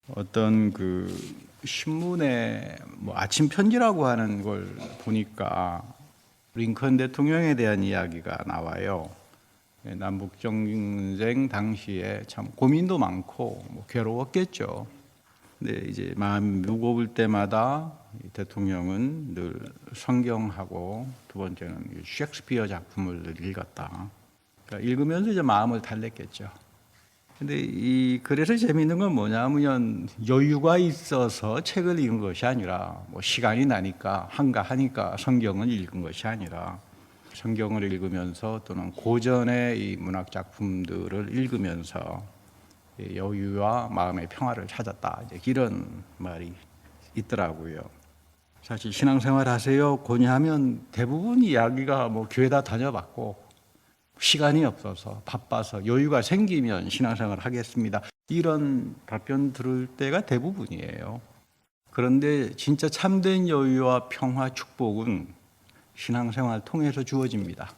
어떤 그 신문에 뭐 아침 편지라고 하는 걸 보니까 링컨 대통령에 대한 이야기가 나와요. 남북 전쟁 당시에 참 고민도 많고 뭐 괴로웠겠죠. 근데 이제 마음 무거울 때마다 대통령은 늘 성경하고 두 번째는 셰익스피어 작품을 늘 읽었다. 그러니까 읽으면서 이제 마음을 달랬겠죠. 근데 그래서 재미있는 건 뭐냐면 여유가 있어서 책을 읽은 것이 아니라 뭐 시간이 나니까 한가하니까 성경을 읽은 것이 아니라 성경을 읽으면서 또는 고전의 이 문학 작품들을 읽으면서 여유와 마음의 평화를 찾았다. 이제 이런 말이 있더라고요. 사실 신앙생활 하세요? 고냐하면 대부분 이야기가 뭐 교회 다 다녀봤고 시간이 없어서 바빠서 여유가 생기면 신앙생활 하겠습니다. 이런 답변 들을 때가 대부분이에요. 그런데 진짜 참된 여유와 평화, 축복은 신앙생활 통해서 주어집니다.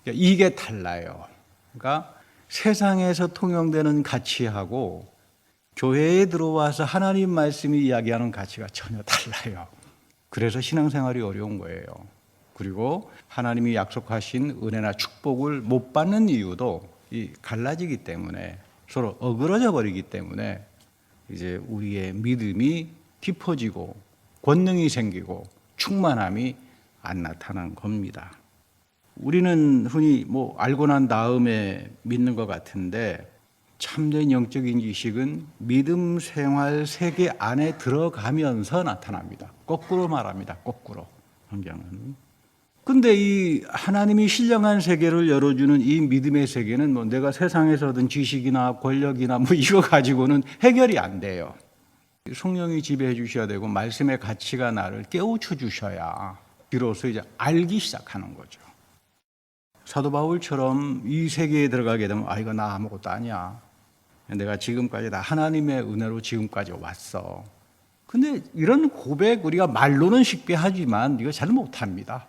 그러니까 이게 달라요. 그러니까 세상에서 통용되는 가치하고 교회에 들어와서 하나님 말씀이 이야기하는 가치가 전혀 달라요. 그래서 신앙생활이 어려운 거예요. 그리고 하나님이 약속하신 은혜나 축복을 못 받는 이유도 갈라지기 때문에 서로 어그러져 버리기 때문에 이제 우리의 믿음이 깊어지고 권능이 생기고 충만함이 안 나타난 겁니다. 우리는 흔히 뭐 알고 난 다음에 믿는 것 같은데 참된 영적인 지식은 믿음 생활 세계 안에 들어가면서 나타납니다. 거꾸로 말합니다. 거꾸로. 성경은. 근데 이 하나님이 신령한 세계를 열어주는 이 믿음의 세계는 뭐 내가 세상에서 얻은 지식이나 권력이나 뭐 이거 가지고는 해결이 안 돼요. 성령이 지배해 주셔야 되고 말씀의 가치가 나를 깨우쳐 주셔야 비로소 이제 알기 시작하는 거죠. 사도 바울처럼 이 세계에 들어가게 되면 이거 나 아무것도 아니야. 내가 지금까지 다 하나님의 은혜로 지금까지 왔어. 근데 이런 고백 우리가 말로는 쉽게 하지만 이거 잘 못합니다.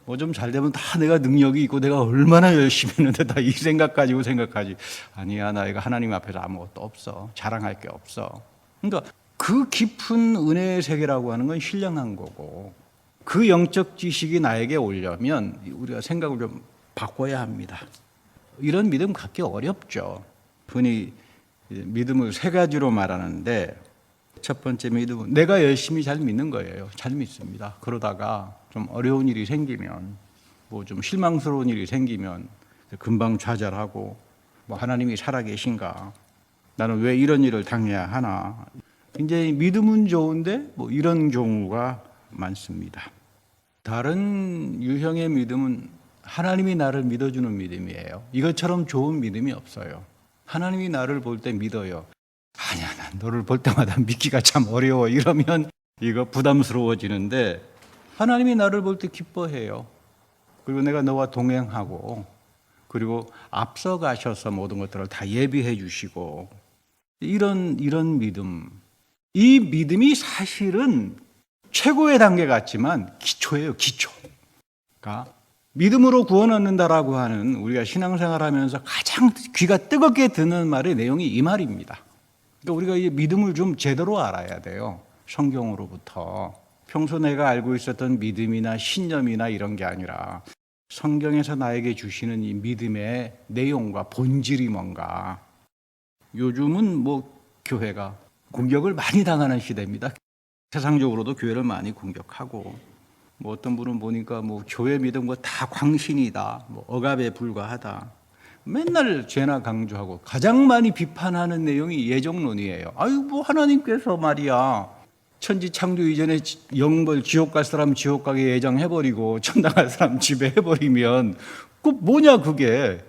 뭐 좀 잘 되면 다 내가 능력이 있고 내가 얼마나 열심히 했는데 다 이 생각 가지고 생각하지. 아니야, 나 이거 하나님 앞에서 아무것도 없어. 자랑할 게 없어. 그러니까 그 깊은 은혜의 세계라고 하는 건 신령한 거고 그 영적 지식이 나에게 오려면 우리가 생각을 좀 바꿔야 합니다. 이런 믿음 갖기 어렵죠. 흔히 믿음을 세 가지로 말하는데 첫 번째 믿음은 내가 열심히 잘 믿는 거예요. 잘 믿습니다. 그러다가 좀 어려운 일이 생기면 뭐 좀 실망스러운 일이 생기면 금방 좌절하고 뭐 하나님이 살아계신가? 나는 왜 이런 일을 당해야 하나? 굉장히 믿음은 좋은데 뭐 이런 경우가 많습니다. 다른 유형의 믿음은 하나님이 나를 믿어주는 믿음이에요. 이것처럼 좋은 믿음이 없어요. 하나님이 나를 볼 때 믿어요. 아니야, 난 너를 볼 때마다 믿기가 참 어려워. 이러면 이거 부담스러워지는데 하나님이 나를 볼 때 기뻐해요. 그리고 내가 너와 동행하고 그리고 앞서 가셔서 모든 것들을 다 예비해 주시고 이런 믿음. 이 믿음이 사실은 최고의 단계 같지만 기초예요, 기초. 그러니까 믿음으로 구원 얻는다라고 하는 우리가 신앙생활하면서 가장 귀가 뜨겁게 듣는 말의 내용이 이 말입니다. 그러니까 우리가 이 믿음을 좀 제대로 알아야 돼요. 성경으로부터. 평소 내가 알고 있었던 믿음이나 신념이나 이런 게 아니라 성경에서 나에게 주시는 이 믿음의 내용과 본질이 뭔가. 요즘은 뭐 교회가 공격을 많이 당하는 시대입니다. 세상적으로도 교회를 많이 공격하고 뭐 어떤 분은 보니까 뭐 교회 믿은 거 다 광신이다, 뭐 억압에 불과하다. 맨날 죄나 강조하고 가장 많이 비판하는 내용이 예정론이에요. 뭐 하나님께서 말이야 천지 창조 이전에 영벌 지옥 갈 사람 지옥 가게 예정해버리고 천당 갈 사람 지배해버리면 그 뭐냐 그게.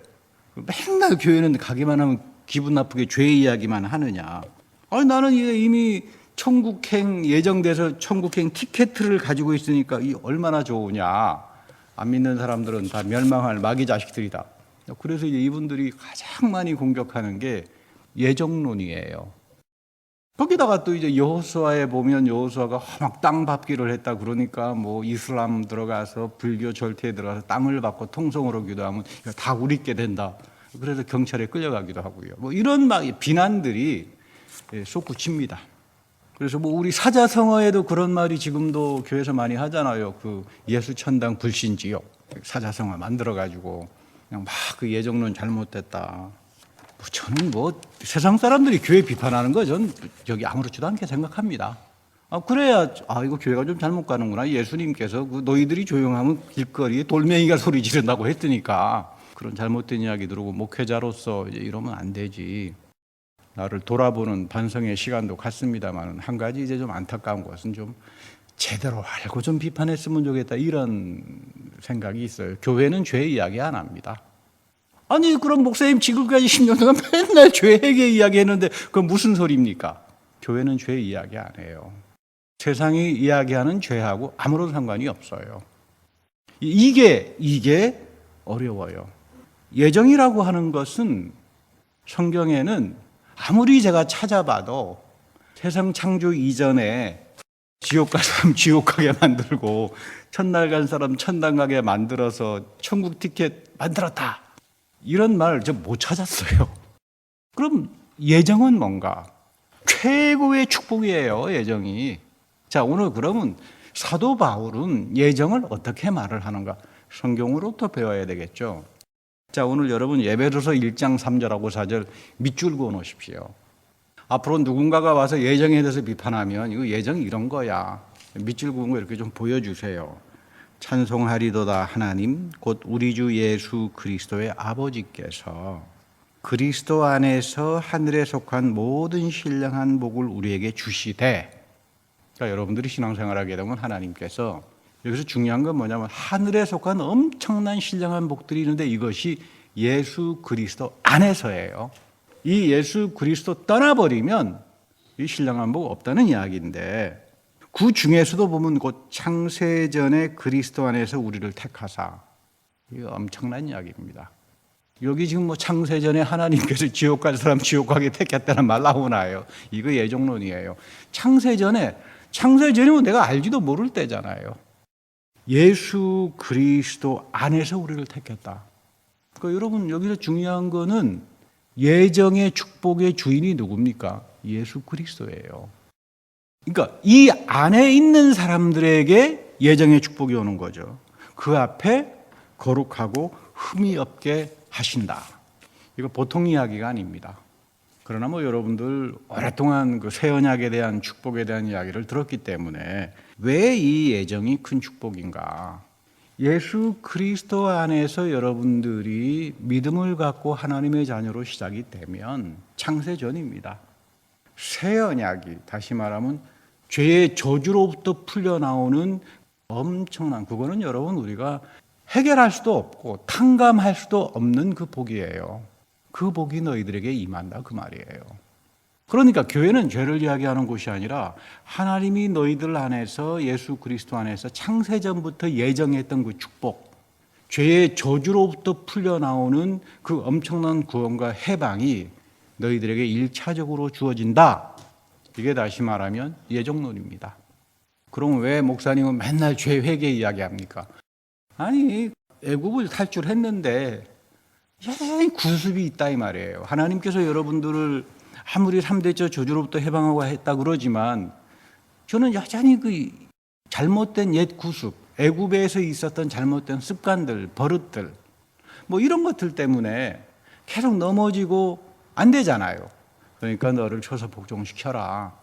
맨날 교회는 가기만 하면 기분 나쁘게 죄 이야기만 하느냐. 나는 이미 천국행 예정돼서 천국행 티켓을 가지고 있으니까 이 얼마나 좋으냐. 안 믿는 사람들은 다 멸망할 마귀 자식들이다. 그래서 이제 이분들이 가장 많이 공격하는 게 예정론이에요. 거기다가 또 이제 여호수아에 보면 여호수아가 막 땅 밟기를 했다 그러니까 뭐 이슬람 들어가서 불교 절퇴에 들어가서 땅을 밟고 통성으로 기도하면 다 우리께 된다. 그래서 경찰에 끌려가기도 하고요. 뭐 이런 막 비난들이 솟구칩니다. 그래서 뭐 우리 사자성어에도 그런 말이 지금도 교회에서 많이 하잖아요. 그 예수 천당 불신지옥 사자성어 만들어가지고 그냥 막 그 예정론 잘못됐다. 저는 뭐 세상 사람들이 교회 비판하는 거 전 여기 아무렇지도 않게 생각합니다. 그래야 이거 교회가 좀 잘못 가는구나. 예수님께서 그 너희들이 조용하면 길거리에 돌멩이가 소리 지른다고 했으니까 그런 잘못된 이야기 들고 목회자로서 이제 이러면 안 되지. 나를 돌아보는 반성의 시간도 갖습니다만 한 가지 이제 좀 안타까운 것은 좀 제대로 알고 좀 비판했으면 좋겠다 이런 생각이 있어요. 교회는 죄 이야기 안 합니다. 아니 그럼 목사님 지금까지 10년 동안 맨날 죄 회개 이야기했는데 그건 무슨 소리입니까? 교회는 죄 이야기 안 해요. 세상이 이야기하는 죄하고 아무런 상관이 없어요. 이게 어려워요. 예정이라고 하는 것은 성경에는 아무리 제가 찾아봐도 세상 창조 이전에 지옥 갈 사람 지옥 가게 만들고 천날 간 사람 천당 가게 만들어서 천국 티켓 만들었다. 이런 말 저 못 찾았어요. 그럼 예정은 뭔가? 최고의 축복이에요, 예정이. 자, 오늘 그러면 사도 바울은 예정을 어떻게 말을 하는가? 성경으로부터 배워야 되겠죠. 자, 오늘 여러분 에베소서 1장 3절하고 4절 밑줄 그어 놓으십시오. 앞으로 누군가가 와서 예정에 대해서 비판하면 이거 예정이 이런 거야. 밑줄 그은 거 이렇게 좀 보여주세요. 찬송하리도다 하나님 곧 우리 주 예수 그리스도의 아버지께서 그리스도 안에서 하늘에 속한 모든 신령한 복을 우리에게 주시되, 그러니까 여러분들이 신앙생활하게 되면 하나님께서 여기서 중요한 건 뭐냐면 하늘에 속한 엄청난 신령한 복들이 있는데 이것이 예수 그리스도 안에서예요. 이 예수 그리스도 떠나버리면 이 신령한 복 없다는 이야기인데, 그 중에서도 보면 곧 창세전에 그리스도 안에서 우리를 택하사, 이거 엄청난 이야기입니다. 여기 지금 뭐 창세전에 하나님께서 지옥 갈 사람 지옥 가게 택했다는 말 나오나요? 이거 예정론이에요. 창세전이면 내가 알지도 모를 때잖아요. 예수 그리스도 안에서 우리를 택했다. 그러니까 여러분 여기서 중요한 거는 예정의 축복의 주인이 누굽니까? 예수 그리스도예요. 그러니까 이 안에 있는 사람들에게 예정의 축복이 오는 거죠. 그 앞에 거룩하고 흠이 없게 하신다. 이거 보통 이야기가 아닙니다. 그러나 뭐 여러분들 오랫동안 그 새 언약에 대한 축복에 대한 이야기를 들었기 때문에 왜 이 예정이 큰 축복인가? 예수 그리스도 안에서 여러분들이 믿음을 갖고 하나님의 자녀로 시작이 되면 창세전입니다. 새 언약이 다시 말하면 죄의 저주로부터 풀려나오는 엄청난, 그거는 여러분 우리가 해결할 수도 없고 탕감할 수도 없는 그 복이에요. 그 복이 너희들에게 임한다 그 말이에요. 그러니까 교회는 죄를 이야기하는 곳이 아니라 하나님이 너희들 안에서 예수 그리스도 안에서 창세전부터 예정했던 그 축복, 죄의 저주로부터 풀려나오는 그 엄청난 구원과 해방이 너희들에게 일차적으로 주어진다. 이게 다시 말하면 예정론입니다. 그럼 왜 목사님은 맨날 죄 회개 이야기합니까? 아니, 애굽을 탈출했는데 여전히 구습이 있다 이 말이에요. 하나님께서 여러분들을 아무리 3대째 저주로부터 해방하고 했다 그러지만 저는 여전히 그 잘못된 옛 구습, 애굽에서 있었던 잘못된 습관들, 버릇들 뭐 이런 것들 때문에 계속 넘어지고 안 되잖아요. 그러니까 너를 쳐서 복종시켜라.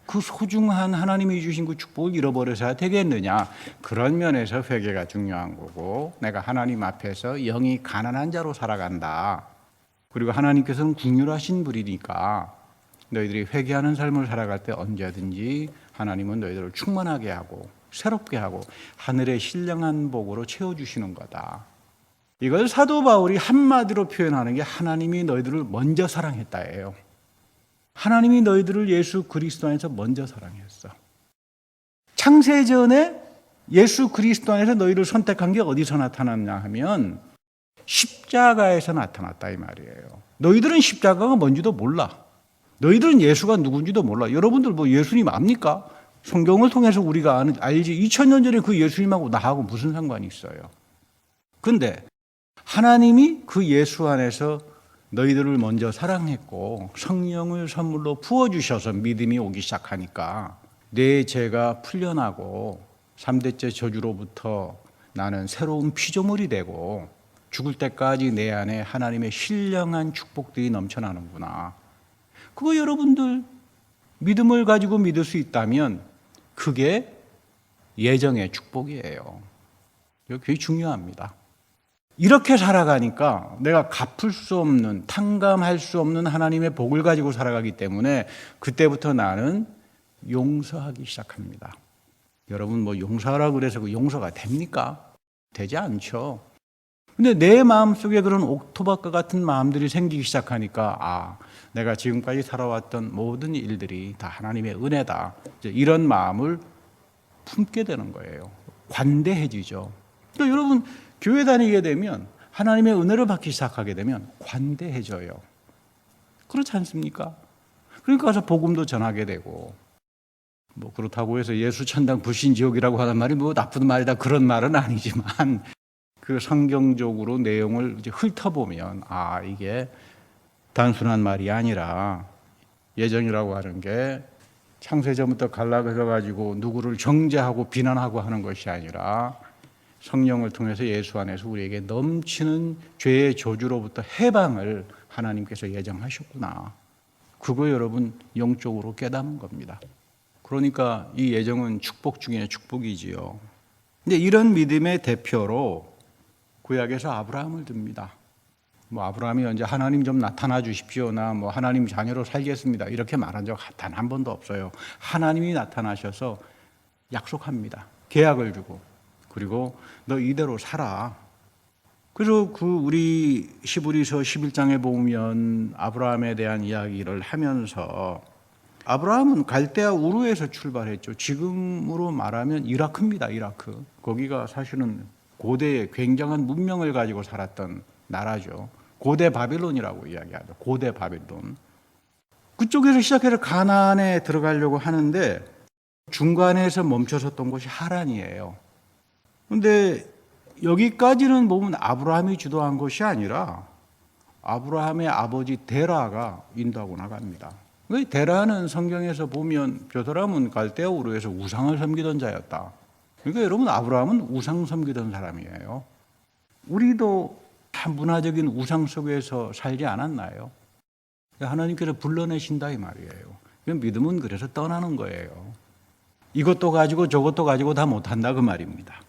그 소중한 하나님이 주신 그 축복을 잃어버려서야 되겠느냐. 그런 면에서 회개가 중요한 거고, 내가 하나님 앞에서 영이 가난한 자로 살아간다. 그리고 하나님께서는 긍휼하신 분이니까 너희들이 회개하는 삶을 살아갈 때 언제든지 하나님은 너희들을 충만하게 하고 새롭게 하고 하늘의 신령한 복으로 채워주시는 거다. 이걸 사도 바울이 한마디로 표현하는 게 하나님이 너희들을 먼저 사랑했다예요. 하나님이 너희들을 예수 그리스도 안에서 먼저 사랑했어. 창세전에 예수 그리스도 안에서 너희를 선택한 게 어디서 나타났냐 하면 십자가에서 나타났다 이 말이에요. 너희들은 십자가가 뭔지도 몰라. 너희들은 예수가 누군지도 몰라. 여러분들 뭐 예수님 압니까? 성경을 통해서 우리가 알지. 2000년 전에 그 예수님하고 나하고 무슨 상관이 있어요? 근데 하나님이 그 예수 안에서 너희들을 먼저 사랑했고 성령을 선물로 부어주셔서 믿음이 오기 시작하니까 내 죄가 풀려나고 3대째 저주로부터 나는 새로운 피조물이 되고 죽을 때까지 내 안에 하나님의 신령한 축복들이 넘쳐나는구나. 그거 여러분들 믿음을 가지고 믿을 수 있다면 그게 예정의 축복이에요. 이거 굉장히 중요합니다. 이렇게 살아가니까 내가 갚을 수 없는, 탕감할 수 없는 하나님의 복을 가지고 살아가기 때문에 그때부터 나는 용서하기 시작합니다. 여러분 뭐 용서하라고 그래서 그 용서가 됩니까? 되지 않죠. 근데 내 마음속에 그런 옥토박과 같은 마음들이 생기기 시작하니까 내가 지금까지 살아왔던 모든 일들이 다 하나님의 은혜다. 이런 마음을 품게 되는 거예요. 관대해지죠. 그러니까 여러분 교회 다니게 되면 하나님의 은혜를 받기 시작하게 되면 관대해져요. 그렇지 않습니까? 그러니까 가서 복음도 전하게 되고 뭐 그렇다고 해서 예수 천당 불신 지옥이라고 하는 말이 뭐 나쁜 말이다 그런 말은 아니지만 그 성경적으로 내용을 이제 훑어보면 이게 단순한 말이 아니라 예정이라고 하는 게 창세전부터 갈라져 가지고 누구를 정죄하고 비난하고 하는 것이 아니라 성령을 통해서 예수 안에서 우리에게 넘치는 죄의 저주로부터 해방을 하나님께서 예정하셨구나. 그거 여러분 영적으로 깨닫는 겁니다. 그러니까 이 예정은 축복 중에 축복이지요. 근데 이런 믿음의 대표로 구약에서 아브라함을 듭니다. 뭐 아브라함이 언제 하나님 좀 나타나 주십시오. 나 뭐 하나님 자녀로 살겠습니다. 이렇게 말한 적 단 한 번도 없어요. 하나님이 나타나셔서 약속합니다. 계약을 주고. 그리고 너 이대로 살아. 그래서 우리 히브리서 11장에 보면 아브라함에 대한 이야기를 하면서 아브라함은 갈대아 우르에서 출발했죠. 지금으로 말하면 이라크입니다. 이라크. 거기가 사실은 고대의 굉장한 문명을 가지고 살았던 나라죠. 고대 바빌론이라고 이야기하죠. 고대 바빌론. 그쪽에서 시작해서 가나안에 들어가려고 하는데 중간에서 멈춰섰던 곳이 하란이에요. 그런데 여기까지는 보면 아브라함이 주도한 것이 아니라 아브라함의 아버지 데라가 인도하고 나갑니다. 데라는 성경에서 보면 저 사람은 갈대아 우르에서 우상을 섬기던 자였다. 그러니까 여러분 아브라함은 우상 섬기던 사람이에요. 우리도 다 문화적인 우상 속에서 살지 않았나요? 하나님께서 불러내신다 이 말이에요. 믿음은 그래서 떠나는 거예요. 이것도 가지고 저것도 가지고 다 못한다 그 말입니다.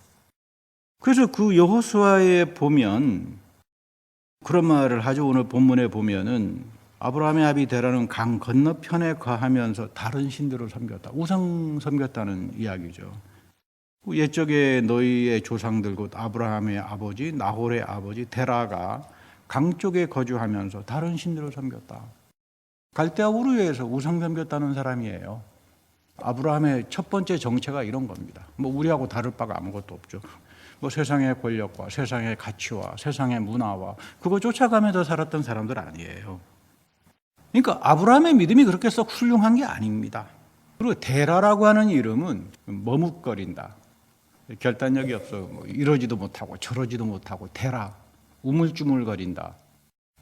그래서 그 여호수아에 보면 그런 말을 하죠. 오늘 본문에 보면은 아브라함의 아비 데라는 강 건너편에 거하면서 다른 신들을 섬겼다. 우상 섬겼다는 이야기죠. 옛적에 너희의 조상들 곧 아브라함의 아버지 나홀의 아버지 데라가 강 쪽에 거주하면서 다른 신들을 섬겼다. 갈대아 우르에서 우상 섬겼다는 사람이에요. 아브라함의 첫 번째 정체가 이런 겁니다. 뭐 우리하고 다를 바가 아무것도 없죠. 뭐 세상의 권력과 세상의 가치와 세상의 문화와 그거 쫓아가면서 살았던 사람들 아니에요. 그러니까 아브라함의 믿음이 그렇게 썩 훌륭한 게 아닙니다. 그리고 데라라고 하는 이름은 머뭇거린다. 결단력이 없어. 뭐 이러지도 못하고 저러지도 못하고 데라 우물쭈물거린다.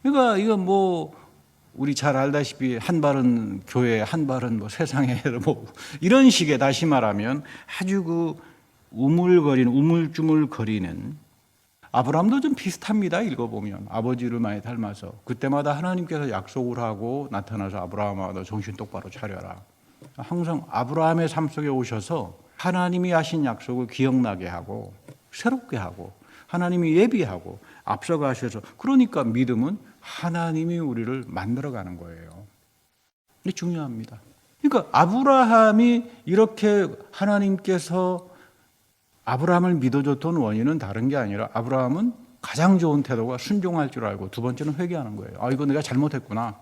그러니까 이거 뭐 우리 잘 알다시피 한 발은 교회, 한 발은 뭐 세상에 뭐 이런 식의 다시 말하면 아주 그 우물쭈물거리는 아브라함도 좀 비슷합니다. 읽어보면 아버지를 많이 닮아서 그때마다 하나님께서 약속을 하고 나타나서 아브라함아 너 정신 똑바로 차려라. 항상 아브라함의 삶 속에 오셔서 하나님이 하신 약속을 기억나게 하고 새롭게 하고 하나님이 예비하고 앞서가셔서 그러니까 믿음은 하나님이 우리를 만들어가는 거예요. 이게 중요합니다. 그러니까 아브라함이 이렇게 하나님께서 아브라함을 믿어줬던 원인은 다른 게 아니라 아브라함은 가장 좋은 태도가 순종할 줄 알고 두 번째는 회개하는 거예요. 이거 내가 잘못했구나.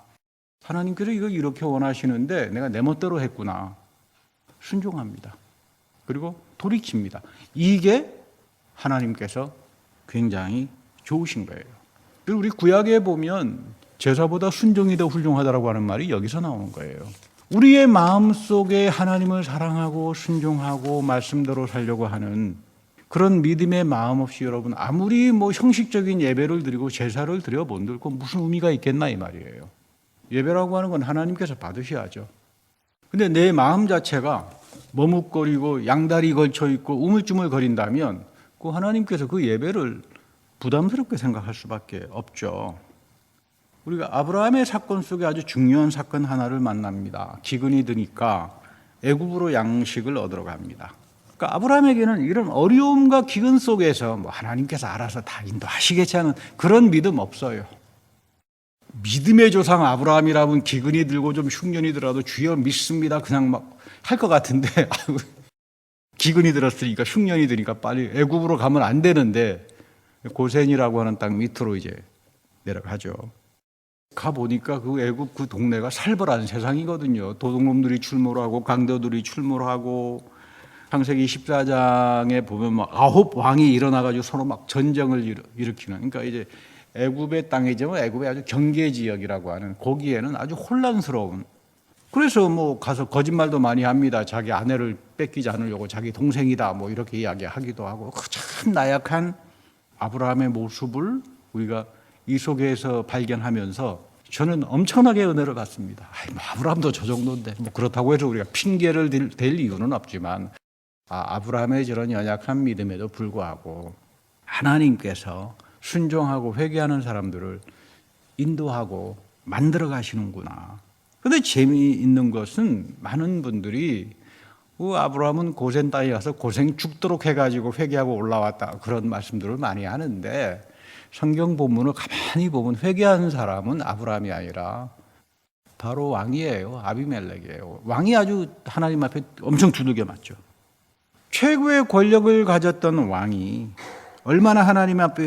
하나님께서 이거 이렇게 원하시는데 내가 내 멋대로 했구나. 순종합니다. 그리고 돌이킵니다. 이게 하나님께서 굉장히 좋으신 거예요. 그리고 우리 구약에 보면 제사보다 순종이 더 훌륭하다라고 하는 말이 여기서 나오는 거예요. 우리의 마음속에 하나님을 사랑하고 순종하고 말씀대로 살려고 하는 그런 믿음의 마음 없이 여러분 아무리 뭐 형식적인 예배를 드리고 제사를 드려본들 그 무슨 의미가 있겠나 이 말이에요. 예배라고 하는 건 하나님께서 받으셔야죠. 근데 내 마음 자체가 머뭇거리고 양다리 걸쳐 있고 우물쭈물 거린다면 그 하나님께서 그 예배를 부담스럽게 생각할 수밖에 없죠. 우리가 아브라함의 사건 속에 아주 중요한 사건 하나를 만납니다. 기근이 드니까 애굽으로 양식을 얻으러 갑니다. 그러니까 아브라함에게는 이런 어려움과 기근 속에서 뭐 하나님께서 알아서 다 인도하시겠지 하는 그런 믿음 없어요. 믿음의 조상 아브라함이라면 기근이 들고 좀 흉년이 들어도 주여 믿습니다. 그냥 막 할 것 같은데 기근이 들었으니까 흉년이 드니까 빨리 애굽으로 가면 안 되는데 고센이라고 하는 땅 밑으로 이제 내려가죠. 가보니까 그 애굽 그 동네가 살벌한 세상이거든요. 도둑놈들이 출몰하고 강도들이 출몰하고 창세기 14장에 보면 막 9왕이 일어나가지고 서로 막 전쟁을 일으키는, 그러니까 이제 애굽의 땅이지만 애굽의 아주 경계 지역이라고 하는 거기에는 아주 혼란스러운. 그래서 뭐 가서 거짓말도 많이 합니다. 자기 아내를 뺏기지 않으려고 자기 동생이다 뭐 이렇게 이야기하기도 하고. 참 나약한 아브라함의 모습을 우리가 이 속에서 발견하면서 저는 엄청나게 은혜를 받습니다. 뭐 아브라함도 저 정도인데 뭐 그렇다고 해서 우리가 핑계를 댈 이유는 없지만 아브라함의 저런 연약한 믿음에도 불구하고 하나님께서 순종하고 회개하는 사람들을 인도하고 만들어 가시는구나. 그런데 재미있는 것은 많은 분들이 아브라함은 고센 땅에 가서 고생 죽도록 해가지고 회개하고 올라왔다 그런 말씀들을 많이 하는데 성경 본문을 가만히 보면 회개하는 사람은 아브라함이 아니라 바로 왕이에요. 아비멜렉이에요. 왕이 아주 하나님 앞에 엄청 두들겨 맞죠. 최고의 권력을 가졌던 왕이 얼마나 하나님 앞에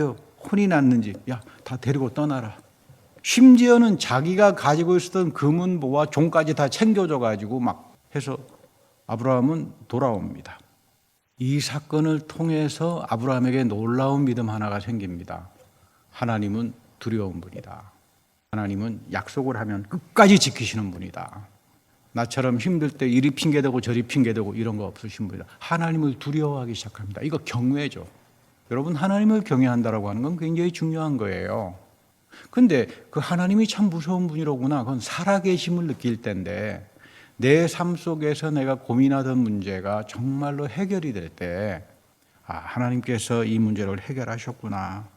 혼이 났는지 야, 다 데리고 떠나라. 심지어는 자기가 가지고 있었던 금은보와 종까지 다 챙겨줘가지고 막 해서 아브라함은 돌아옵니다. 이 사건을 통해서 아브라함에게 놀라운 믿음 하나가 생깁니다. 하나님은 두려운 분이다. 하나님은 약속을 하면 끝까지 지키시는 분이다. 나처럼 힘들 때 이리 핑계대고 저리 핑계대고 이런 거 없으신 분이다. 하나님을 두려워하기 시작합니다. 이거 경외죠. 여러분 하나님을 경외한다라고 하는 건 굉장히 중요한 거예요. 근데 그 하나님이 참 무서운 분이로구나. 그건 살아계심을 느낄 때인데 내 삶 속에서 내가 고민하던 문제가 정말로 해결이 될 때 하나님께서 이 문제를 해결하셨구나.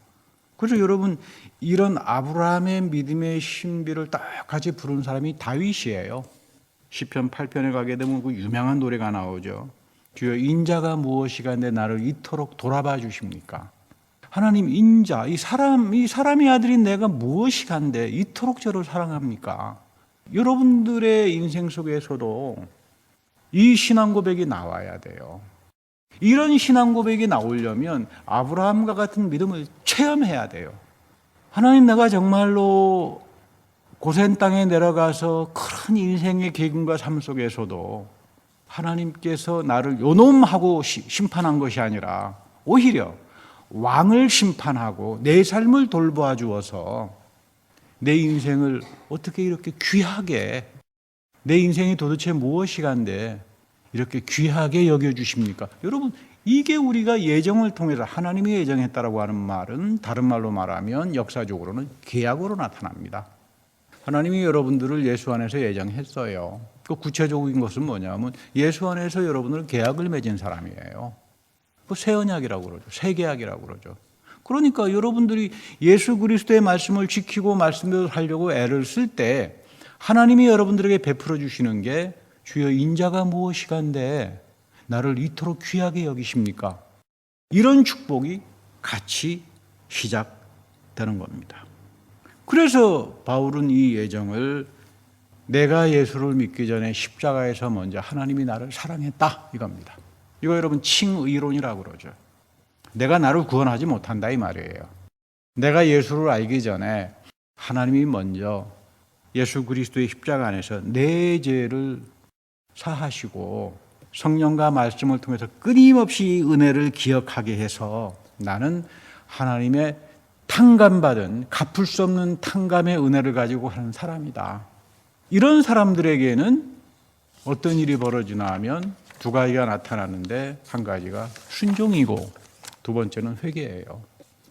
그래서 여러분 이런 아브라함의 믿음의 신비를 딱 같이 부른 사람이 다윗이에요. 시편 8편에 가게 되면 그 유명한 노래가 나오죠. 주여 인자가 무엇이간데 나를 이토록 돌아봐 주십니까? 하나님 인자, 이 사람의 아들인 내가 무엇이간데 이토록 저를 사랑합니까? 여러분들의 인생 속에서도 이 신앙 고백이 나와야 돼요. 이런 신앙 고백이 나오려면 아브라함과 같은 믿음을 체험해야 돼요. 하나님 내가 정말로 고센 땅에 내려가서 큰 인생의 기근과 삶 속에서도 하나님께서 나를 요놈하고 심판한 것이 아니라 오히려 왕을 심판하고 내 삶을 돌보아 주어서 내 인생을 어떻게 이렇게 귀하게, 내 인생이 도대체 무엇이간데 이렇게 귀하게 여겨주십니까? 여러분 이게 우리가 예정을 통해서 하나님이 예정했다라고 하는 말은 다른 말로 말하면 역사적으로는 계약으로 나타납니다. 하나님이 여러분들을 예수 안에서 예정했어요. 그 구체적인 것은 뭐냐면 예수 안에서 여러분을 계약을 맺은 사람이에요. 그 새 언약이라고 그러죠. 새 계약이라고 그러죠. 그러니까 여러분들이 예수 그리스도의 말씀을 지키고 말씀대로 하려고 애를 쓸 때 하나님이 여러분들에게 베풀어 주시는 게 주여 인자가 무엇이간데 나를 이토록 귀하게 여기십니까? 이런 축복이 같이 시작되는 겁니다. 그래서 바울은 이 예정을 내가 예수를 믿기 전에 십자가에서 먼저 하나님이 나를 사랑했다 이겁니다. 이거 여러분 칭의론이라고 그러죠. 내가 나를 구원하지 못한다 이 말이에요. 내가 예수를 알기 전에 하나님이 먼저 예수 그리스도의 십자가 안에서 내 죄를 사하시고 성령과 말씀을 통해서 끊임없이 은혜를 기억하게 해서 나는 하나님의 탕감받은 갚을 수 없는 탕감의 은혜를 가지고 하는 사람이다. 이런 사람들에게는 어떤 일이 벌어지나 하면 두 가지가 나타나는데 한 가지가 순종이고 두 번째는 회개예요.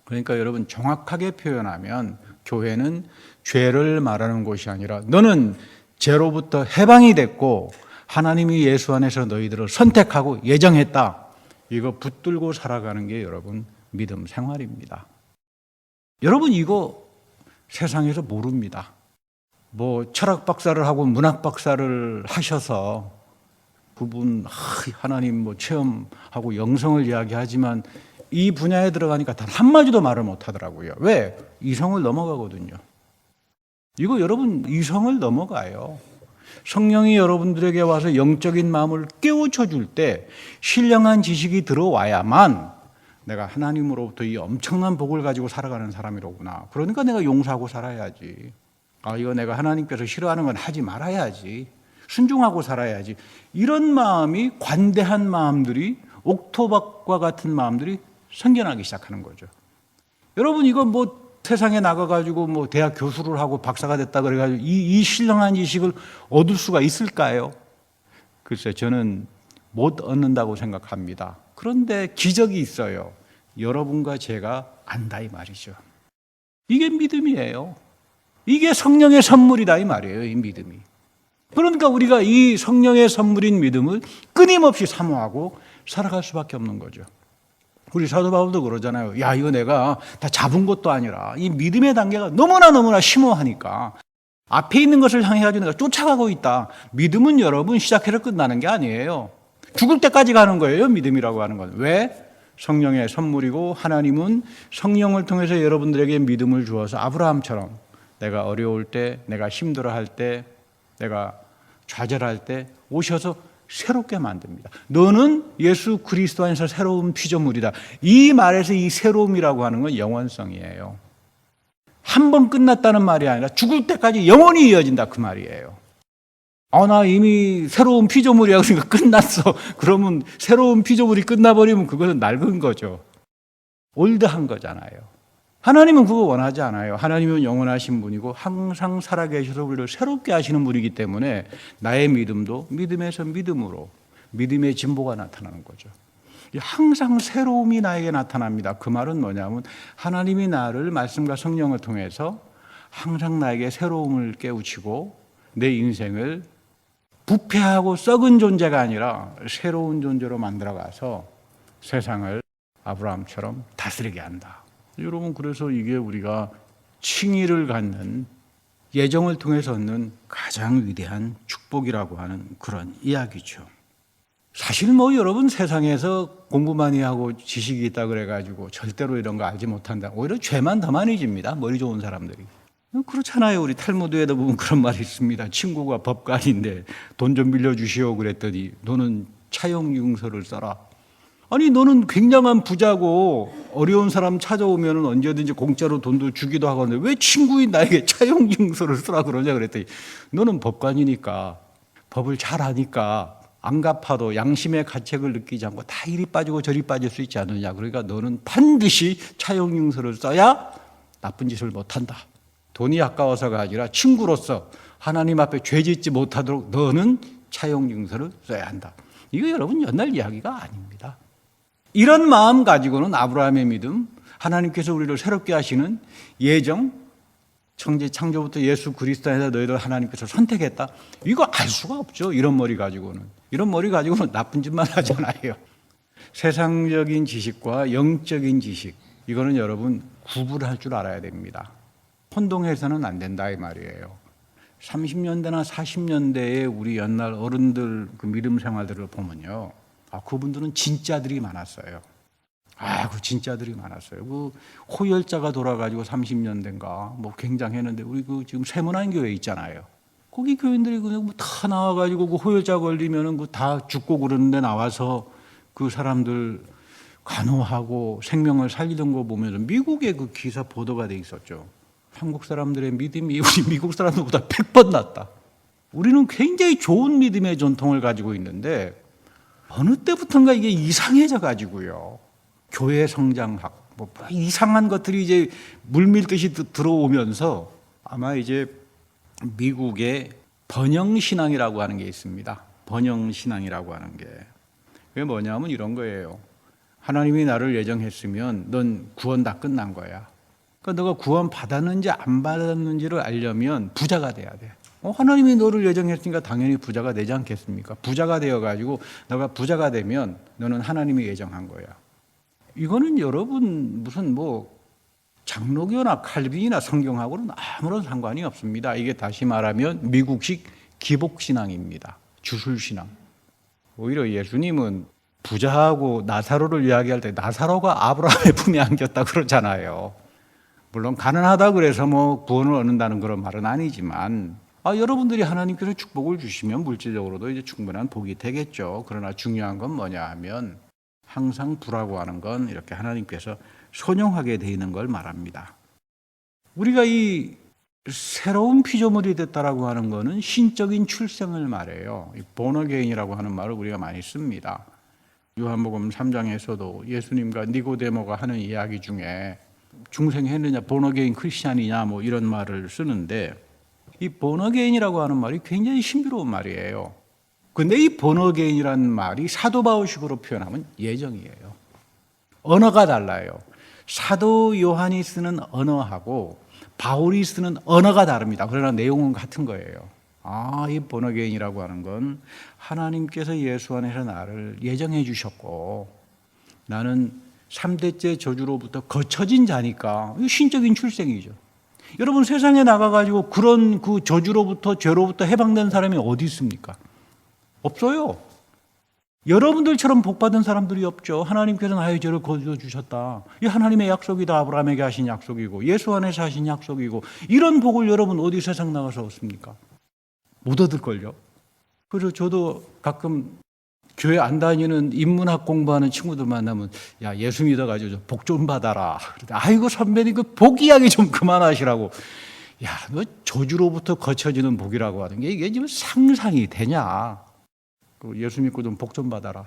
그러니까 여러분 정확하게 표현하면 교회는 죄를 말하는 곳이 아니라 너는 죄로부터 해방이 됐고 하나님이 예수 안에서 너희들을 선택하고 예정했다. 이거 붙들고 살아가는 게 여러분 믿음 생활입니다. 여러분 이거 세상에서 모릅니다. 뭐 철학 박사를 하고 문학 박사를 하셔서 그분 하나님 뭐 체험하고 영성을 이야기하지만 이 분야에 들어가니까 단 한마디도 말을 못 하더라고요. 왜? 이성을 넘어가거든요. 이거 여러분 이성을 넘어가요. 성령이 여러분들에게 와서 영적인 마음을 깨우쳐 줄 때 신령한 지식이 들어와야만 내가 하나님으로부터 이 엄청난 복을 가지고 살아가는 사람이로구나. 그러니까 내가 용서하고 살아야지. 이거 내가 하나님께서 싫어하는 건 하지 말아야지. 순종하고 살아야지. 이런 마음이 관대한 마음들이 옥토박과 같은 마음들이 생겨나기 시작하는 거죠. 여러분 이거 뭐 세상에 나가가지고 뭐 대학 교수를 하고 박사가 됐다 그래가지고 이 신령한 지식을 얻을 수가 있을까요? 글쎄 저는 못 얻는다고 생각합니다. 그런데 기적이 있어요. 여러분과 제가 안다 이 말이죠. 이게 믿음이에요. 이게 성령의 선물이다 이 말이에요. 이 믿음이. 그러니까 우리가 이 성령의 선물인 믿음을 끊임없이 사모하고 살아갈 수밖에 없는 거죠. 우리 사도 바울도 그러잖아요. 야, 이거 내가 다 잡은 것도 아니라 이 믿음의 단계가 너무나 심오하니까 앞에 있는 것을 향해가지고 내가 쫓아가고 있다. 믿음은 여러분 시작해서 끝나는 게 아니에요. 죽을 때까지 가는 거예요. 믿음이라고 하는 건. 왜? 성령의 선물이고 하나님은 성령을 통해서 여러분들에게 믿음을 주어서 아브라함처럼 내가 어려울 때, 내가 힘들어할 때, 내가 좌절할 때 오셔서 새롭게 만듭니다. 너는 예수 그리스도 안에서 새로운 피조물이다. 이 말에서 이 새로움이라고 하는 건 영원성이에요. 한 번 끝났다는 말이 아니라 죽을 때까지 영원히 이어진다 그 말이에요. 나 이미 새로운 피조물이야 그러니까 끝났어. 그러면 새로운 피조물이 끝나버리면 그것은 낡은 거죠. 올드한 거잖아요. 하나님은 그거 원하지 않아요. 하나님은 영원하신 분이고 항상 살아계셔서 우리를 새롭게 하시는 분이기 때문에 나의 믿음도 믿음에서 믿음으로 믿음의 진보가 나타나는 거죠. 항상 새로움이 나에게 나타납니다. 그 말은 뭐냐면 하나님이 나를 말씀과 성령을 통해서 항상 나에게 새로움을 깨우치고 내 인생을 부패하고 썩은 존재가 아니라 새로운 존재로 만들어가서 세상을 아브라함처럼 다스리게 한다. 여러분 그래서 이게 우리가 칭의를 갖는 예정을 통해서 얻는 가장 위대한 축복이라고 하는 그런 이야기죠. 사실 뭐 여러분 세상에서 공부 많이 하고 지식이 있다 그래가지고 절대로 이런 거 알지 못한다. 오히려 죄만 더 많이 집니다. 머리 좋은 사람들이. 그렇잖아요. 우리 탈무드에도 보면 그런 말이 있습니다. 친구가 법관인데 돈 좀 빌려주시오 그랬더니 너는 차용융서를 써라. 아니 너는 굉장한 부자고 어려운 사람 찾아오면 언제든지 공짜로 돈도 주기도 하거든요. 왜 친구인 나에게 차용증서를 쓰라 그러냐 그랬더니 너는 법관이니까 법을 잘 아니까 안 갚아도 양심의 가책을 느끼지 않고 다 이리 빠지고 저리 빠질 수 있지 않느냐. 그러니까 너는 반드시 차용증서를 써야 나쁜 짓을 못한다. 돈이 아까워서가 아니라 친구로서 하나님 앞에 죄 짓지 못하도록 너는 차용증서를 써야 한다. 이거 여러분 옛날 이야기가 아닙니다. 이런 마음 가지고는 아브라함의 믿음, 하나님께서 우리를 새롭게 하시는 예정, 창제 창조부터 예수 그리스도 안에서 너희를 하나님께서 선택했다. 이거 알 수가 없죠. 이런 머리 가지고는. 이런 머리 가지고는 나쁜 짓만 하잖아요. 세상적인 지식과 영적인 지식, 이거는 여러분 구분할 줄 알아야 됩니다. 혼동해서는 안 된다 이 말이에요. 30년대나 40년대에 우리 옛날 어른들 그 믿음 생활들을 보면요. 그분들은 진짜들이 많았어요. 그 진짜들이 많았어요. 그 호열자가 돌아가지고 30년대인가 뭐 굉장했는데 우리 그 지금 세문안 교회 있잖아요. 거기 교인들이 그냥 다 나와가지고 그 호열자 걸리면은 그 다 죽고 그러는데 나와서 그 사람들 간호하고 생명을 살리던 거 보면서 미국에 그 기사 보도가 돼 있었죠. 한국 사람들의 믿음이 우리 미국 사람들보다 100번 낫다. 우리는 굉장히 좋은 믿음의 전통을 가지고 있는데 어느 때부턴가 이게 이상해져 가지고요. 교회 성장학, 뭐 이상한 것들이 이제 물밀듯이 들어오면서 아마 이제 미국의 번영신앙이라고 하는 게 있습니다. 번영신앙이라고 하는 게. 그게 뭐냐면 이런 거예요. 하나님이 나를 예정했으면 넌 구원 다 끝난 거야. 그러니까 너가 구원 받았는지 안 받았는지를 알려면 부자가 돼야 돼. 하나님이 너를 예정했으니까 당연히 부자가 되지 않겠습니까? 부자가 되어가지고 너가 부자가 되면 너는 하나님이 예정한 거야. 이거는 여러분 무슨 뭐 장로교나 칼빈이나 성경하고는 아무런 상관이 없습니다. 이게 다시 말하면 미국식 기복신앙입니다. 주술신앙. 오히려 예수님은 부자하고 나사로를 이야기할 때 나사로가 아브라함의 품에 안겼다 그러잖아요. 물론 가난하다 그래서 뭐 구원을 얻는다는 그런 말은 아니지만 여러분들이 하나님께서 축복을 주시면 물질적으로도 이제 충분한 복이 되겠죠. 그러나 중요한 건 뭐냐 하면 항상 부라고 하는 건 이렇게 하나님께서 선용하게 돼 있는 걸 말합니다. 우리가 이 새로운 피조물이 됐다라고 하는 것은 신적인 출생을 말해요. 본어게인이라고 하는 말을 우리가 많이 씁니다. 요한복음 3장에서도 예수님과 니고데모가 하는 이야기 중에 중생했느냐, 본어게인 크리스찬이냐 뭐 이런 말을 쓰는데 이 본어게인이라고 하는 말이 굉장히 신비로운 말이에요. 근데 이 본어게인이라는 말이 사도 바울식으로 표현하면 예정이에요. 언어가 달라요. 사도 요한이 쓰는 언어하고 바울이 쓰는 언어가 다릅니다. 그러나 내용은 같은 거예요. 이 본어게인이라고 하는 건 하나님께서 예수 안에서 나를 예정해 주셨고 나는 3대째 저주로부터 거쳐진 자니까 이거 신적인 출생이죠. 여러분 세상에 나가가지고 그런 그 저주로부터 죄로부터 해방된 사람이 어디 있습니까? 없어요. 여러분들처럼 복받은 사람들이 없죠. 하나님께서 나의 죄를 거두어 주셨다. 이 하나님의 약속이다. 아브라함에게 하신 약속이고 예수 안에서 하신 약속이고 이런 복을 여러분 어디 세상 나가서 얻습니까? 못 얻을걸요. 그래서 저도 가끔 교회 안 다니는 인문학 공부하는 친구들 만나면 야 예수 믿어가지고 복 좀 받아라. 아이고 선배님 그 복 이야기 좀 그만하시라고. 야 너 저주로부터 거쳐지는 복이라고 하는 게 이게 지금 상상이 되냐. 예수 믿고 좀 복 좀 받아라.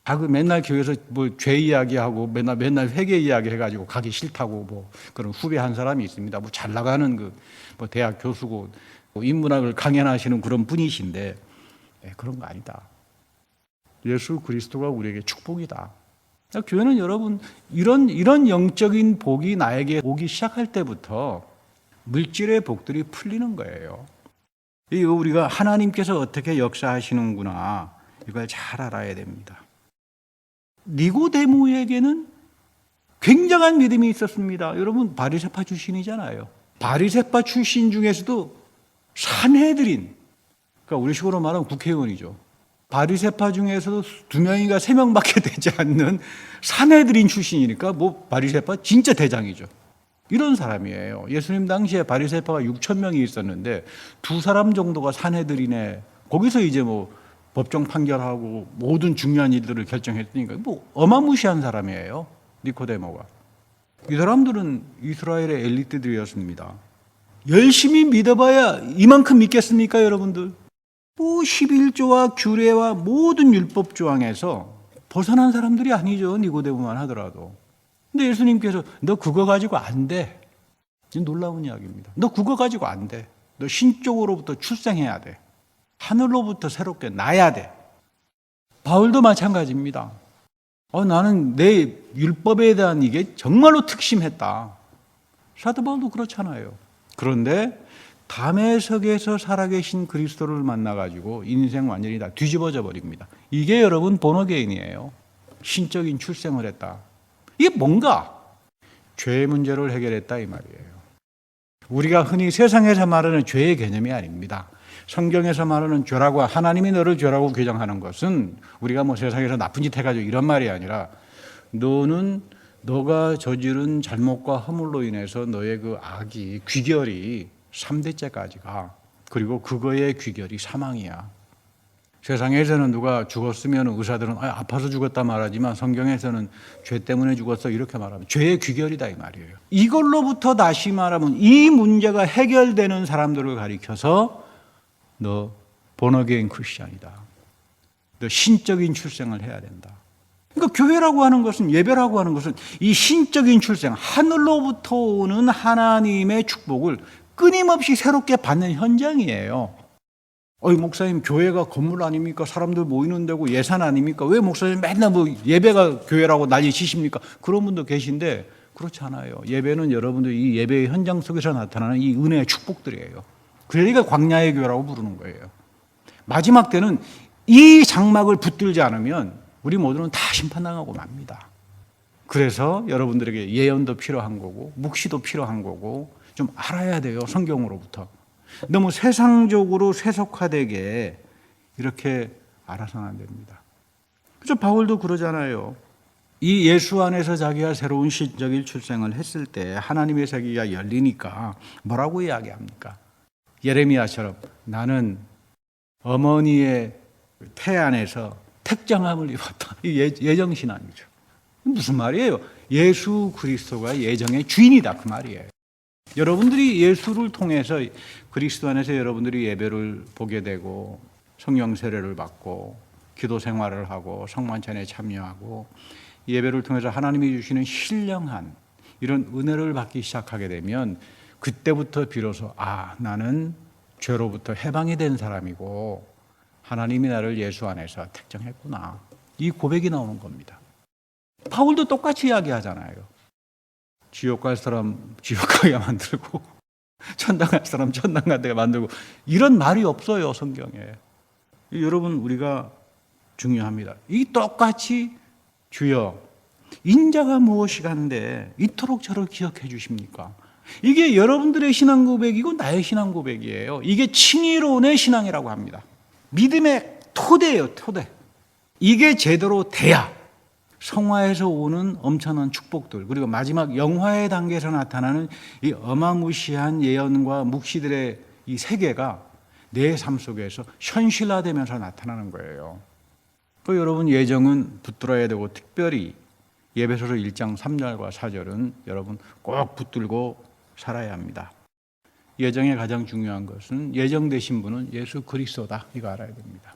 그 맨날 교회에서 뭐 죄 이야기하고 맨날 회개 이야기 해가지고 가기 싫다고 뭐 그런 후배 한 사람이 있습니다. 뭐 잘 나가는 뭐 대학 교수고 뭐 인문학을 강연하시는 그런 분이신데 그런 거 아니다. 예수 그리스도가 우리에게 축복이다. 교회는 여러분 이런 영적인 복이 나에게 오기 시작할 때부터 물질의 복들이 풀리는 거예요. 이거 우리가 하나님께서 어떻게 역사하시는구나 이걸 잘 알아야 됩니다. 니고데모에게는 굉장한 믿음이 있었습니다. 여러분 바리새파 출신이잖아요. 바리새파 출신 중에서도 산헤드린, 그러니까 우리 식으로 말하면 국회의원이죠. 바리새파 중에서도 2명인가 3명밖에 되지 않는 산헤드린 출신이니까 뭐 바리새파 진짜 대장이죠. 이런 사람이에요. 예수님 당시에 바리새파가 6,000명이 있었는데 2사람 정도가 산헤드린에 거기서 이제 뭐 법정 판결하고 모든 중요한 일들을 결정했으니까 뭐 어마무시한 사람이에요. 니코데모가. 이 사람들은 이스라엘의 엘리트들이었습니다. 열심히 믿어봐야 이만큼 믿겠습니까, 여러분들? 뭐 11조와 규례와 모든 율법 조항에서 벗어난 사람들이 아니죠. 니고데모만 하더라도. 근데 예수님께서 너 그거 가지고 안 돼. 놀라운 이야기입니다. 너 그거 가지고 안 돼. 너 신적으로부터 출생해야 돼. 하늘로부터 새롭게 나야 돼. 바울도 마찬가지입니다. 나는 내 율법에 대한 이게 정말로 특심했다. 사도 바울도 그렇잖아요. 그런데 담에석에서 살아계신 그리스도를 만나가지고 인생 완전히 다 뒤집어져 버립니다. 이게 여러분 본어게인이에요. 신적인 출생을 했다. 이게 뭔가? 죄의 문제를 해결했다 이 말이에요. 우리가 흔히 세상에서 말하는 죄의 개념이 아닙니다. 성경에서 말하는 죄라고 하나님이 너를 죄라고 규정하는 것은 우리가 뭐 세상에서 나쁜 짓 해가지고 이런 말이 아니라 너가 저지른 잘못과 허물로 인해서 너의 그 악이 귀결이 3대째까지 가. 그리고 그거의 귀결이 사망이야. 세상에서는 누가 죽었으면 의사들은 아파서 죽었다 말하지만 성경에서는 죄 때문에 죽었어 이렇게 말하면 죄의 귀결이다 이 말이에요. 이걸로부터 다시 말하면 이 문제가 해결되는 사람들을 가리켜서 너 본어게인 크리스찬이다. 너 신적인 출생을 해야 된다. 그러니까 교회라고 하는 것은 예배라고 하는 것은 이 신적인 출생, 하늘로부터 오는 하나님의 축복을 끊임없이 새롭게 받는 현장이에요. 어이 목사님, 교회가 건물 아닙니까? 사람들 모이는 데고 예산 아닙니까? 왜 목사님 맨날 뭐 예배가 교회라고 난리 치십니까? 그런 분도 계신데 그렇지 않아요. 예배는 여러분들 이 예배의 현장 속에서 나타나는 이 은혜의 축복들이에요. 그러니까 광야의 교회라고 부르는 거예요. 마지막 때는 이 장막을 붙들지 않으면 우리 모두는 다 심판당하고 맙니다. 그래서 여러분들에게 예언도 필요한 거고 묵시도 필요한 거고 좀 알아야 돼요. 성경으로부터. 너무 세상적으로 세속화되게 이렇게 알아서는 안 됩니다. 그래서 바울도 그러잖아요. 이 예수 안에서 자기가 새로운 신적인 출생을 했을 때 하나님의 세계가 열리니까 뭐라고 이야기합니까? 예레미야처럼 나는 어머니의 태 안에서 택정함을 입었다. 이 예정신앙이죠. 무슨 말이에요? 예수 그리스도가 예정의 주인이다 그 말이에요. 여러분들이 예수를 통해서 그리스도 안에서 여러분들이 예배를 보게 되고 성령 세례를 받고 기도 생활을 하고 성만찬에 참여하고 예배를 통해서 하나님이 주시는 신령한 이런 은혜를 받기 시작하게 되면 그때부터 비로소 나는 죄로부터 해방이 된 사람이고 하나님이 나를 예수 안에서 택정했구나. 이 고백이 나오는 겁니다. 바울도 똑같이 이야기하잖아요. 지옥 갈 사람 지옥 가게 만들고 천당 갈 사람 천당 가게 만들고 이런 말이 없어요 성경에. 여러분 우리가 중요합니다. 이 똑같이 주여 인자가 무엇이간데 이토록 저를 기억해 주십니까? 이게 여러분들의 신앙 고백이고 나의 신앙 고백이에요. 이게 칭의론의 신앙이라고 합니다. 믿음의 토대예요 토대. 이게 제대로 돼야 성화에서 오는 엄청난 축복들 그리고 마지막 영화의 단계에서 나타나는 이 어마무시한 예언과 묵시들의 이 세계가 내 삶 속에서 현실화되면서 나타나는 거예요. 그 여러분 예정은 붙들어야 되고 특별히 예배소서 1장 3절과 4절은 여러분 꼭 붙들고 살아야 합니다. 예정의 가장 중요한 것은 예정되신 분은 예수 그리스도다. 이거 알아야 됩니다.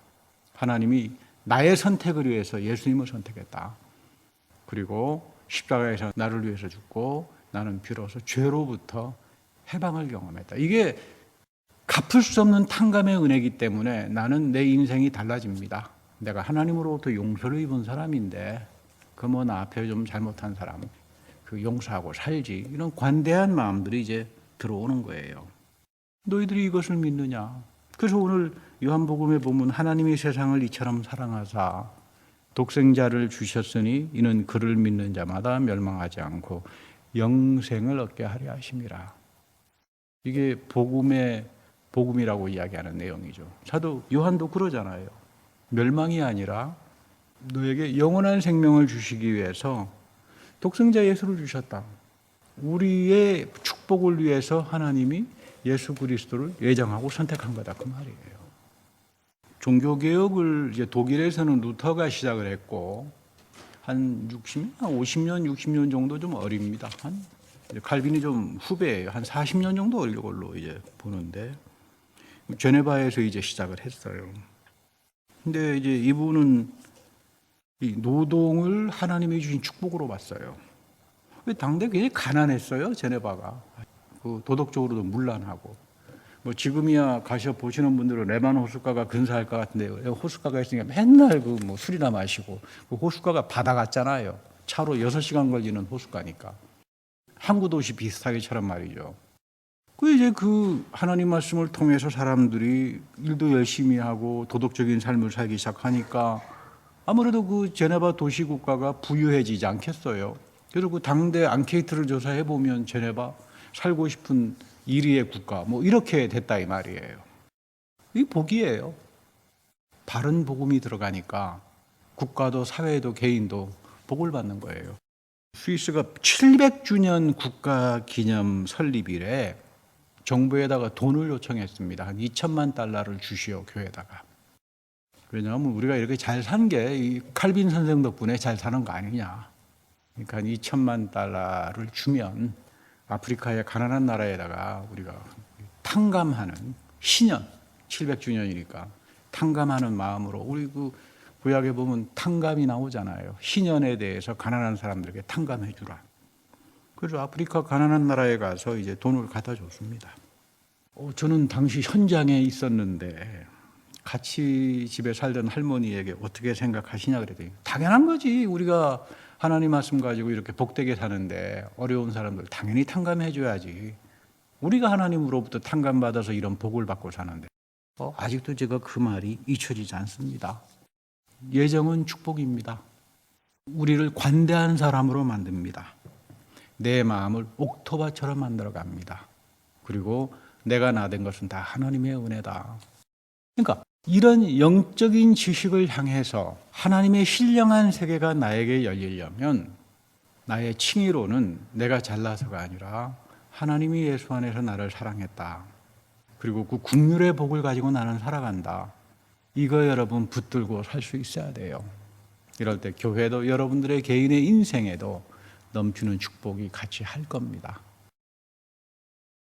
하나님이 나의 선택을 위해서 예수님을 선택했다. 그리고 십자가에서 나를 위해서 죽고 나는 비로소 죄로부터 해방을 경험했다. 이게 갚을 수 없는 탕감의 은혜이기 때문에 나는 내 인생이 달라집니다. 내가 하나님으로부터 용서를 입은 사람인데 그 뭐 나 앞에 좀 잘못한 사람 그 용서하고 살지 이런 관대한 마음들이 이제 들어오는 거예요. 너희들이 이것을 믿느냐? 그래서 오늘 요한복음에 보면 하나님이 세상을 이처럼 사랑하사 독생자를 주셨으니 이는 그를 믿는 자마다 멸망하지 않고 영생을 얻게 하려 하심이라. 이게 복음이라고 이야기하는 내용이죠. 사도 요한도 그러잖아요. 멸망이 아니라 너에게 영원한 생명을 주시기 위해서 독생자 예수를 주셨다. 우리의 축복을 위해서 하나님이 예수 그리스도를 예정하고 선택한 거다 그 말이에요. 종교개혁을 이제 독일에서는 루터가 시작을 했고 한 50년, 60년 정도 좀 어립니다. 칼빈이 좀 후배예요. 한 40년 정도 어릴 걸로 이제 보는데 제네바에서 이제 시작을 했어요. 근데 이제 이분은 이 노동을 하나님이 주신 축복으로 봤어요. 당대 굉장히 가난했어요. 제네바가 그 도덕적으로도 문란하고. 뭐 지금이야 가셔 보시는 분들은 레만 호숫가가 근사할 것 같은데 호숫가가 있으니까 맨날 그 뭐 술이나 마시고 그 호숫가가 바다 같잖아요. 차로 6시간 걸리는 호숫가니까 항구 도시 비슷하게처럼 말이죠. 그 이제 그 하나님 말씀을 통해서 사람들이 일도 열심히 하고 도덕적인 삶을 살기 시작하니까 아무래도 그 제네바 도시 국가가 부유해지지 않겠어요. 그래서 그 당대 앙케이트를 조사해 보면 제네바 살고 싶은 1위의 국가 뭐 이렇게 됐다 이 말이에요. 이 복이에요. 바른 복음이 들어가니까 국가도 사회도 개인도 복을 받는 거예요. 스위스가 700주년 국가 기념 설립일에 정부에다가 돈을 요청했습니다. 한 2천만 달러를 주시오 교회에다가. 왜냐하면 우리가 이렇게 잘 산 게 이 칼빈 선생 덕분에 잘 사는 거 아니냐. 그러니까 2천만 달러를 주면 아프리카의 가난한 나라에다가 우리가 탕감하는 신년 700주년이니까 탕감하는 마음으로 우리 그 구약에 보면 탕감이 나오잖아요. 신년에 대해서 가난한 사람들에게 탕감해 주라. 그래서 아프리카 가난한 나라에 가서 이제 돈을 갖다 줬습니다. 저는 당시 현장에 있었는데 같이 집에 살던 할머니에게 어떻게 생각하시냐 그랬더니 당연한 거지. 우리가 하나님 말씀 가지고 이렇게 복되게 사는데 어려운 사람들 당연히 탕감해 줘야지. 우리가 하나님으로부터 탕감받아서 이런 복을 받고 사는데 아직도 제가 그 말이 잊혀지지 않습니다. 예정은 축복입니다. 우리를 관대한 사람으로 만듭니다. 내 마음을 옥토바처럼 만들어 갑니다. 그리고 내가 나된 것은 다 하나님의 은혜다. 그러니까 이런 영적인 지식을 향해서 하나님의 신령한 세계가 나에게 열리려면 나의 칭의로는 내가 잘나서가 아니라 하나님이 예수 안에서 나를 사랑했다. 그리고 그 국률의 복을 가지고 나는 살아간다. 이거 여러분 붙들고 살 수 있어야 돼요. 이럴 때 교회도 여러분들의 개인의 인생에도 넘치는 축복이 같이 할 겁니다.